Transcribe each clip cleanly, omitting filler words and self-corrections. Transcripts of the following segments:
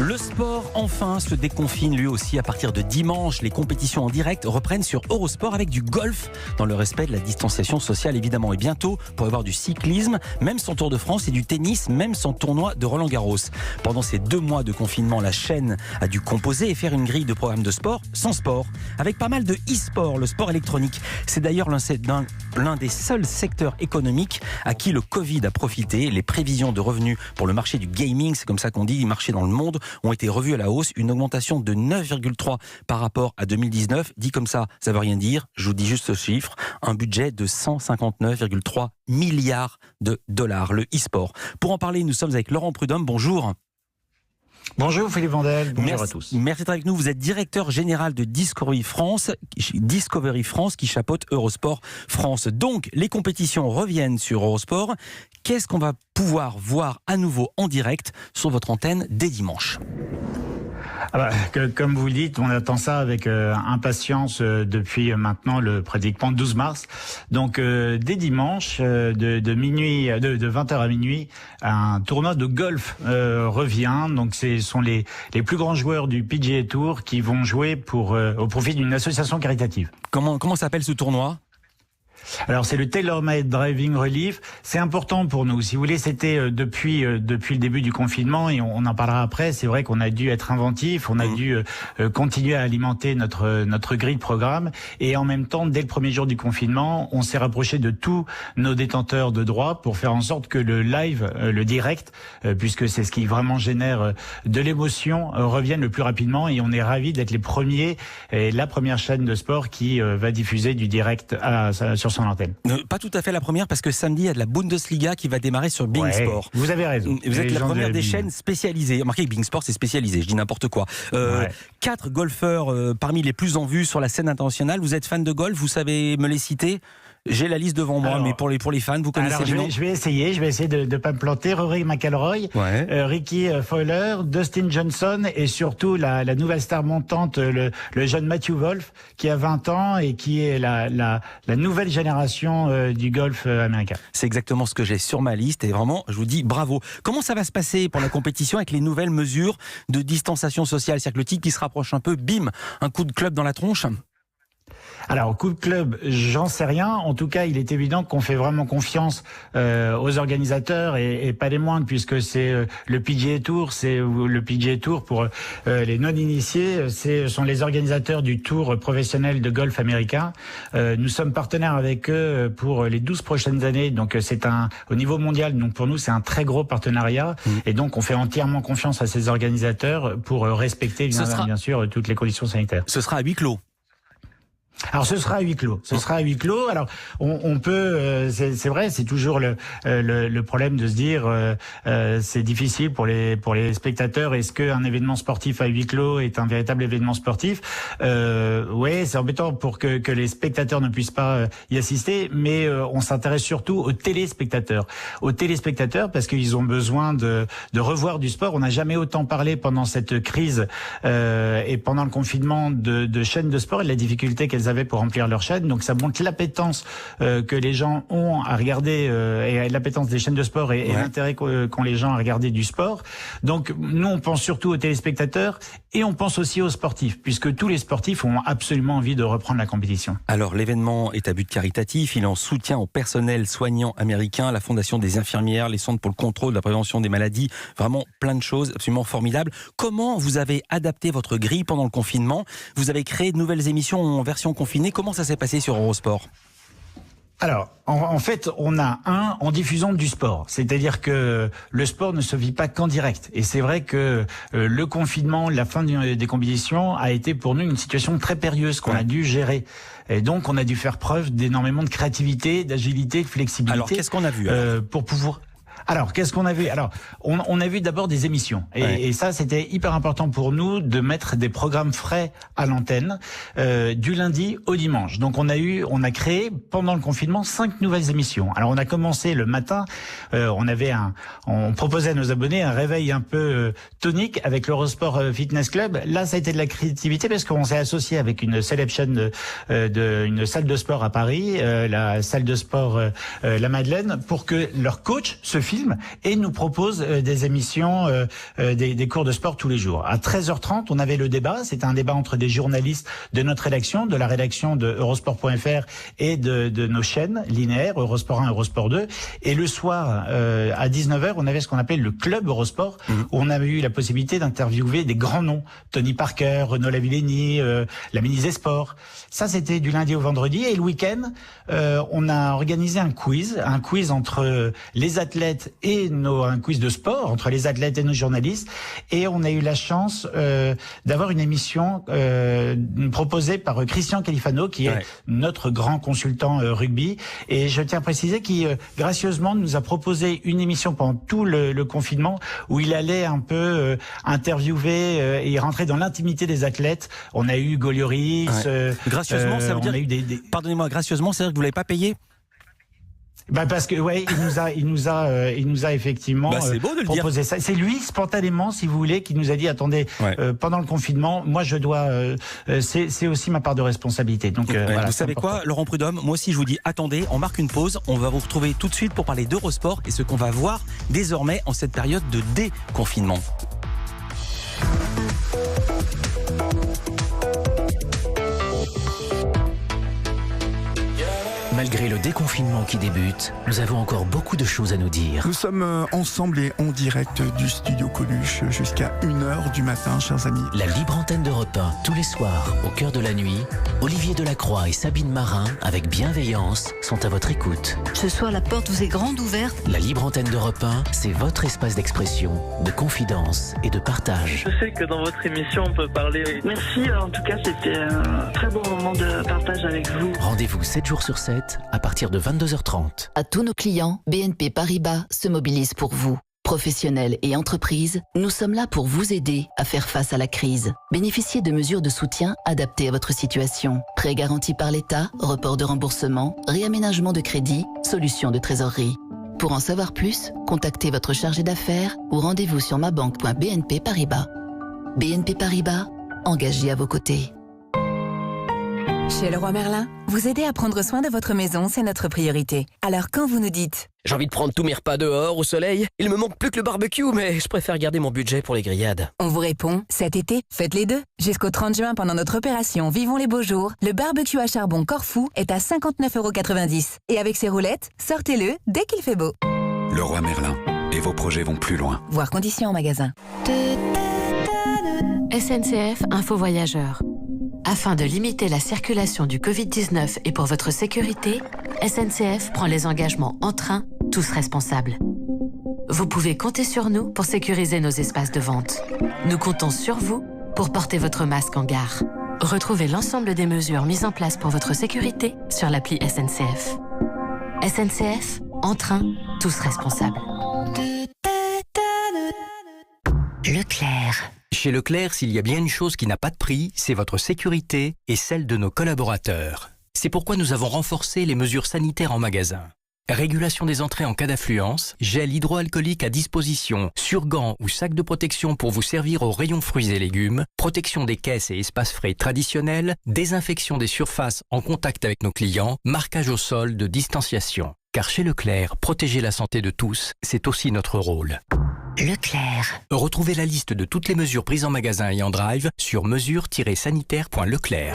Le sport, enfin, se déconfine lui aussi à partir de dimanche. Les compétitions en direct reprennent sur Eurosport avec du golf, dans le respect de la distanciation sociale évidemment. Et bientôt, pour y voir du cyclisme, même sans Tour de France, et du tennis, même sans tournoi de Roland-Garros. Pendant ces 2 mois de confinement, la chaîne a dû composer et faire une grille de programmes de sport sans sport, avec pas mal de e-sport, le sport électronique. C'est d'ailleurs l'un des seuls secteurs économiques à qui le Covid a profité. Les prévisions de revenus pour le marché du gaming, c'est comme ça qu'on dit, le marché dans le monde, ont été revues à la hausse. Une augmentation de 9,3 par rapport à 2019. Dit comme ça veut rien dire. Je vous dis juste ce chiffre. Un budget de 159,3 milliards de dollars, le e-sport. Pour en parler, nous sommes avec Laurent Prudhomme. Bonjour. Bonjour Philippe Vandel, bonjour à tous. Merci d'être avec nous. Vous êtes directeur général de Discovery France qui chapeaute Eurosport France. Donc, les compétitions reviennent sur Eurosport. Qu'est-ce qu'on va pouvoir voir à nouveau en direct sur votre antenne dès dimanche ? Comme vous le dites, on attend ça avec impatience depuis maintenant pratiquement 12 mars. Donc dès dimanche, de 20h à minuit, un tournoi de golf revient. Donc ce sont les plus grands joueurs du PGA Tour qui vont jouer au profit d'une association caritative. Comment s'appelle ce tournoi ? Alors c'est le TaylorMade Driving Relief. C'est important pour nous. Si vous voulez, c'était depuis le début du confinement, et on en parlera après. C'est vrai qu'on a dû être inventif, on a dû continuer à alimenter notre grille de programme, et en même temps, dès le premier jour du confinement, on s'est rapproché de tous nos détenteurs de droits pour faire en sorte que le live, le direct, puisque c'est ce qui vraiment génère de l'émotion, revienne le plus rapidement. Et on est ravis d'être les premiers et la première chaîne de sport qui va diffuser du direct sur son antenne. Pas tout à fait la première, parce que samedi, il y a de la Bundesliga qui va démarrer sur Bein Sport. Vous avez raison. Vous êtes la première des chaînes spécialisées. Remarquez, Bein Sport, c'est spécialisé, je dis n'importe quoi. 4 golfeurs parmi les plus en vue sur la scène internationale. Vous êtes fan de golf, vous savez me les citer ? J'ai la liste devant moi, mais pour les fans, vous connaissez les noms ? Je vais essayer de pas me planter. Rory McIlroy, Ricky Fowler, Dustin Johnson, et surtout la nouvelle star montante, le jeune Matthew Wolff, qui a 20 ans et qui est la nouvelle génération du golf américain. C'est exactement ce que j'ai sur ma liste, et vraiment, je vous dis bravo. Comment ça va se passer pour la compétition avec les nouvelles mesures de distanciation sociale ? C'est-à-dire que le titre qui se rapproche un peu, bim, un coup de club dans la tronche ? Alors, coup de club, j'en sais rien. En tout cas, il est évident qu'on fait vraiment confiance aux organisateurs, et pas les moindres, puisque c'est le PGA Tour. C'est le PGA Tour pour les non-initiés. Ce sont les organisateurs du Tour professionnel de golf américain. Nous sommes partenaires avec eux pour les 12 prochaines années. Donc, c'est au niveau mondial. Donc, pour nous, c'est un très gros partenariat. Et donc, on fait entièrement confiance à ces organisateurs pour respecter, bien sûr, toutes les conditions sanitaires. Ce sera à huis clos. Alors ce sera à huis clos. Alors on peut, c'est vrai, c'est toujours le problème de se dire, c'est difficile pour les spectateurs. Est-ce qu'un événement sportif à huis clos est un véritable événement sportif ? Oui, c'est embêtant pour que les spectateurs ne puissent pas y assister, mais on s'intéresse surtout aux téléspectateurs. Parce qu'ils ont besoin de revoir du sport. On n'a jamais autant parlé pendant cette crise et pendant le confinement de chaînes de sport et de la difficulté qu'elles avaient pour remplir leur chaîne. Donc ça montre l'appétence que les gens ont à regarder, et l'appétence des chaînes de sport et l'intérêt qu'ont les gens à regarder du sport. Donc nous, on pense surtout aux téléspectateurs, et on pense aussi aux sportifs, puisque tous les sportifs ont absolument envie de reprendre la compétition. Alors l'événement est à but caritatif, il est en soutien au personnel soignant américain, la Fondation des infirmières, les centres pour le contrôle de la prévention des maladies, vraiment plein de choses absolument formidables. Comment vous avez adapté votre grille pendant le confinement ? Vous avez créé de nouvelles émissions en version confinée. Comment ça s'est passé sur Eurosport ? Alors, en fait, on a en diffusant du sport. C'est-à-dire que le sport ne se vit pas qu'en direct. Et c'est vrai que le confinement, la fin des compétitions a été pour nous une situation très périlleuse qu'on a dû gérer. Et donc, on a dû faire preuve d'énormément de créativité, d'agilité, de flexibilité. Alors, qu'est-ce qu'on a vu pour pouvoir... Alors, qu'est-ce qu'on a vu ? Alors, on a vu d'abord des émissions. Et ça, c'était hyper important pour nous de mettre des programmes frais à l'antenne du lundi au dimanche. Donc, on a créé pendant le confinement 5 nouvelles émissions. Alors, on a commencé le matin. On proposait à nos abonnés un réveil un peu tonique avec l'Eurosport Fitness Club. Là, ça a été de la créativité parce qu'on s'est associé avec une célèbre chaîne une salle de sport à Paris, la salle de sport La Madeleine, pour que leur coach se filme filme et nous propose des émissions, des cours de sport tous les jours. À 13h30, on avait le débat. C'était un débat entre des journalistes de notre rédaction, de la rédaction de Eurosport.fr et de nos chaînes linéaires, Eurosport 1, Eurosport 2. Et le soir, à 19h, on avait ce qu'on appelle le club Eurosport, où on avait eu la possibilité d'interviewer des grands noms. Tony Parker, Renaud Lavillenie, la ministre des Sports. Ça, c'était du lundi au vendredi. Et le week-end, on a organisé un quiz entre les athlètes et un quiz de sport, entre les athlètes et nos journalistes. Et on a eu la chance d'avoir une émission proposée par Christian Califano, qui est notre grand consultant rugby. Et je tiens à préciser qu'il, gracieusement, nous a proposé une émission pendant tout le confinement où il allait un peu interviewer et rentrer dans l'intimité des athlètes. On a eu Golioris. Gracieusement, ça veut dire... Pardonnez-moi, gracieusement, c'est-à-dire que vous l'avez pas payé? Parce que il nous a effectivement c'est beau de le proposé ça. C'est lui spontanément, si vous voulez, qui nous a dit attendez, pendant le confinement, moi je dois, c'est aussi ma part de responsabilité. Donc voilà, vous savez quoi, Laurent Prudhomme, moi aussi je vous dis attendez, on marque une pause, on va vous retrouver tout de suite pour parler d'Eurosport et ce qu'on va voir désormais en cette période de déconfinement. Malgré le déconfinement qui débute, nous avons encore beaucoup de choses à nous dire. Nous sommes ensemble et en direct du studio Coluche jusqu'à 1h du matin, chers amis. La libre antenne d'Europe 1, tous les soirs, au cœur de la nuit, Olivier Delacroix et Sabine Marin, avec bienveillance, sont à votre écoute. Ce soir, la porte vous est grande ouverte. La libre antenne d'Europe 1, c'est votre espace d'expression, de confidence et de partage. Je sais que dans votre émission, on peut parler. Merci, en tout cas, c'était un très bon moment de partage avec vous. Rendez-vous 7 jours sur 7, à partir de 22h30. À tous nos clients, BNP Paribas se mobilise pour vous. Professionnels et entreprises, nous sommes là pour vous aider à faire face à la crise. Bénéficiez de mesures de soutien adaptées à votre situation. Prêts garantis par l'État, report de remboursement, réaménagement de crédit, solutions de trésorerie. Pour en savoir plus, contactez votre chargé d'affaires ou rendez-vous sur mabanque.bnp Paribas. BNP Paribas, engagé à vos côtés. Chez Leroy Merlin, vous aider à prendre soin de votre maison, c'est notre priorité. Alors quand vous nous dites « J'ai envie de prendre tous mes repas dehors, au soleil, il me manque plus que le barbecue, mais je préfère garder mon budget pour les grillades. » On vous répond « Cet été, faites les deux. Jusqu'au 30 juin, pendant notre opération Vivons les beaux jours, le barbecue à charbon Corfou est à 59,90 €. Et avec ses roulettes, sortez-le dès qu'il fait beau. » Leroy Merlin. Et vos projets vont plus loin. Voir conditions en magasin. SNCF Info Voyageurs. Afin de limiter la circulation du Covid-19 et pour votre sécurité, SNCF prend les engagements en train, tous responsables. Vous pouvez compter sur nous pour sécuriser nos espaces de vente. Nous comptons sur vous pour porter votre masque en gare. Retrouvez l'ensemble des mesures mises en place pour votre sécurité sur l'appli SNCF. SNCF, en train, tous responsables. Leclerc. Chez Leclerc, s'il y a bien une chose qui n'a pas de prix, c'est votre sécurité et celle de nos collaborateurs. C'est pourquoi nous avons renforcé les mesures sanitaires en magasin. Régulation des entrées en cas d'affluence, gel hydroalcoolique à disposition, surgants ou sacs de protection pour vous servir aux rayons fruits et légumes, protection des caisses et espaces frais traditionnels, désinfection des surfaces en contact avec nos clients, marquage au sol de distanciation. Car chez Leclerc, protéger la santé de tous, c'est aussi notre rôle. Leclerc. Retrouvez la liste de toutes les mesures prises en magasin et en drive sur mesures-sanitaire.leclerc.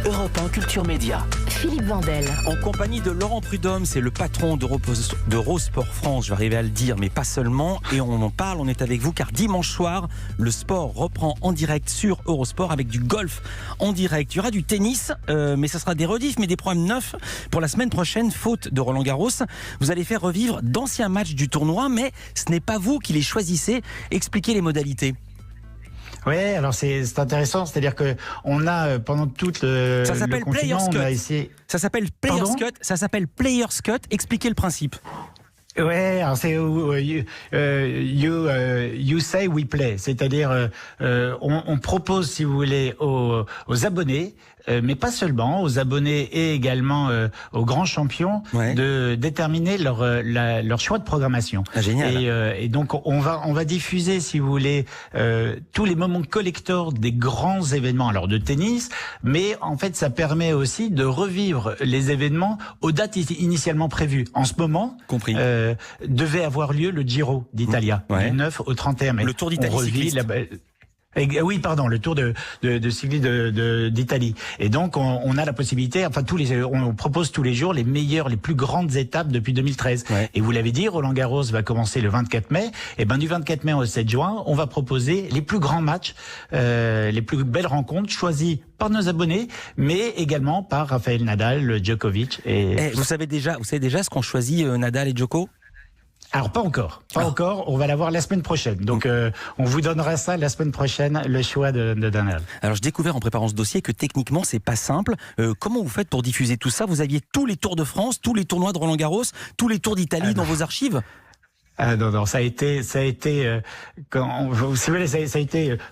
Europe 1 Culture Média. Philippe Vandel. En compagnie de Laurent Prudhomme, c'est le patron d'Eurosport France, je vais arriver à le dire, mais pas seulement. Et on en parle, on est avec vous, car dimanche soir, le sport reprend en direct sur Eurosport avec du golf en direct. Il y aura du tennis, mais ça sera des rediffs, mais des programmes neufs pour la semaine prochaine, faute de Roland Garros. Vous allez faire revivre d'anciens matchs du tournoi, mais ce n'est pas vous qui les choisissez. Expliquez les modalités. Oui, alors c'est intéressant, c'est-à-dire que on a pendant toute le confinement, on a essayé. Ça s'appelle Players Cut. Ça s'appelle Players Cut. Expliquez le principe. Ouais, alors c'est you say we play, c'est-à-dire on propose, si vous voulez, aux abonnés mais pas seulement, aux abonnés et également aux grands champions de déterminer leur choix de programmation. Ah, génial. Et donc on va diffuser, si vous voulez, tous les moments collector des grands événements, alors de tennis, mais en fait ça permet aussi de revivre les événements aux dates initialement prévues. En ce moment, devait avoir lieu le Giro d'Italia, du 9 au 31 mai. Le Tour d'Italie cycliste. Oui, pardon, le Tour de cyclisme d'Italie. Et donc, on a la possibilité, enfin, on propose tous les jours les meilleures, les plus grandes étapes depuis 2013. Et vous l'avez dit, Roland Garros va commencer le 24 mai. Et du 24 mai au 7 juin, on va proposer les plus grands matchs, les plus belles rencontres choisies par nos abonnés, mais également par Rafael Nadal, Djokovic. Vous savez déjà ce qu'ont choisi Nadal et Djoko ? Alors pas encore, on va l'avoir la semaine prochaine. Donc on vous donnera ça la semaine prochaine, le choix de Nadal. Alors j'ai découvert en préparant ce dossier que techniquement c'est pas simple. Comment vous faites pour diffuser tout ça ? Vous aviez tous les Tours de France, tous les tournois de Roland Garros, tous les Tours d'Italie dans vos archives ? Ah non, ça a été, ça a été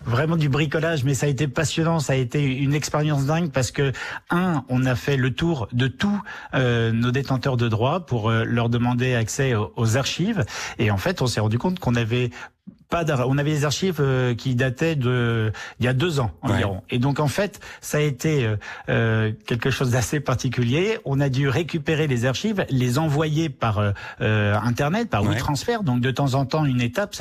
vraiment du bricolage, mais ça a été passionnant, ça a été une expérience dingue parce que on a fait le tour de tous nos détenteurs de droits pour leur demander accès aux archives, et en fait on s'est rendu compte qu'on avait on avait des archives qui dataient il y a 2 ans environ. Et donc en fait, ça a été quelque chose d'assez particulier. On a dû récupérer les archives, les envoyer par internet, par WeTransfer. Donc de temps en temps, une étape,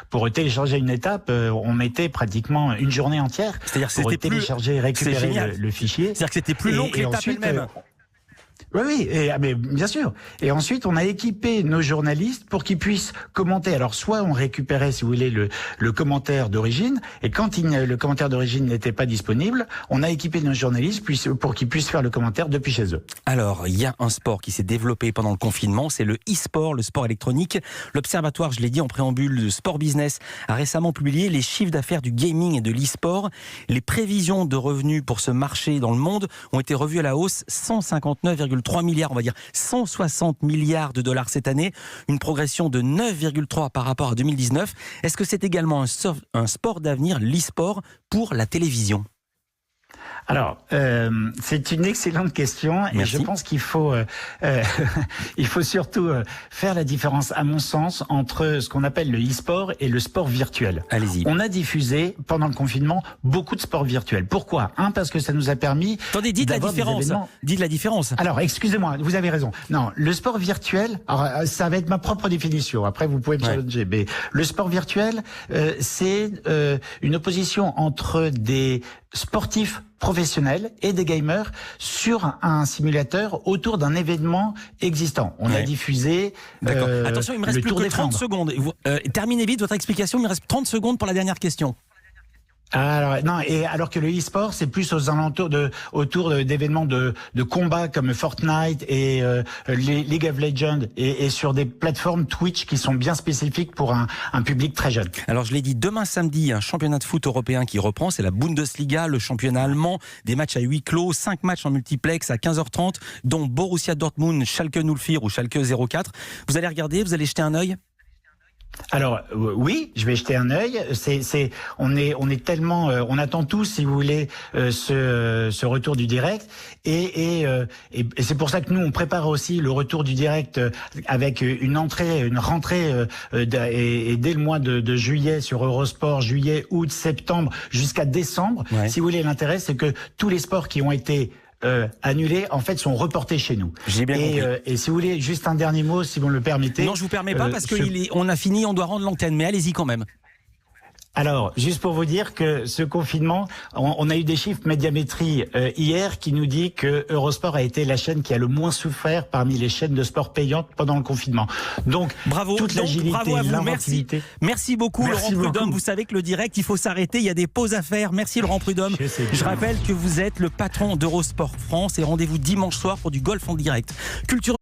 pour télécharger une étape, on mettait pratiquement une journée entière. C'est-à-dire pour télécharger et récupérer le fichier. C'est-à-dire que c'était plus long que l'étape elle-même. Oui, mais bien sûr. Et ensuite, on a équipé nos journalistes pour qu'ils puissent commenter. Alors, soit on récupérait, si vous voulez, le commentaire d'origine, et quand le commentaire d'origine n'était pas disponible, on a équipé nos journalistes pour qu'ils puissent faire le commentaire depuis chez eux. Alors, il y a un sport qui s'est développé pendant le confinement, c'est le e-sport, le sport électronique. L'Observatoire, je l'ai dit en préambule, de Sport Business a récemment publié les chiffres d'affaires du gaming et de l'e-sport. Les prévisions de revenus pour ce marché dans le monde ont été revues à la hausse, 159,3 milliards, on va dire 160 milliards de dollars cette année, une progression de 9,3 par rapport à 2019. Est-ce que c'est également un sport d'avenir, l'e-sport, pour la télévision ? Alors, c'est une excellente question. Merci. Et je pense qu'il faut, il faut surtout faire la différence, à mon sens, entre ce qu'on appelle le e-sport et le sport virtuel. Allez-y. On a diffusé, pendant le confinement, beaucoup de sports virtuels. Pourquoi ? Parce que ça nous a permis... Attendez, dites la différence. Alors, excusez-moi, vous avez raison. Non, le sport virtuel, alors, ça va être ma propre définition. Après, vous pouvez me challenger. Mais le sport virtuel, c'est une opposition entre des sportifs professionnels et des gamers sur un simulateur autour d'un événement existant. On a diffusé attention, il me reste plus que 30 secondes. Terminez vite votre explication, il me reste 30 secondes pour la dernière question. Alors que le e-sport, c'est plus aux alentours autour d'événements de combat comme Fortnite et League of Legends et sur des plateformes Twitch qui sont bien spécifiques pour un public très jeune. Alors je l'ai dit, demain samedi, un championnat de foot européen qui reprend, c'est la Bundesliga, le championnat allemand, des matchs à huis clos, 5 matchs en multiplex à 15h30, dont Borussia Dortmund, Schalke 04 ou Schalke 04. Vous allez regarder, vous allez jeter un œil ? Alors oui, je vais jeter un œil. On est tellement, on attend tous, si vous voulez, ce retour du direct, et c'est pour ça que nous on prépare aussi le retour du direct avec une rentrée et dès le mois de juillet sur Eurosport, juillet, août, septembre jusqu'à décembre. Si vous voulez, l'intérêt c'est que tous les sports qui ont été annulés, en fait, sont reportés chez nous. J'ai bien compris. Et si vous voulez, juste un dernier mot, si vous me le permettez. Non, je vous permets pas parce qu'on a fini, on doit rendre l'antenne, mais allez-y quand même. Alors, juste pour vous dire que ce confinement, on a eu des chiffres Médiamétrie hier qui nous dit que Eurosport a été la chaîne qui a le moins souffert parmi les chaînes de sport payantes pendant le confinement. Donc, bravo, toute l'agilité, bravo à vous, l'inventivité. Merci beaucoup, Laurent Prudhomme. Vous savez que le direct, il faut s'arrêter, il y a des pauses à faire. Merci Laurent Prudhomme. Je rappelle que vous êtes le patron d'Eurosport France et rendez-vous dimanche soir pour du golf en direct. Culture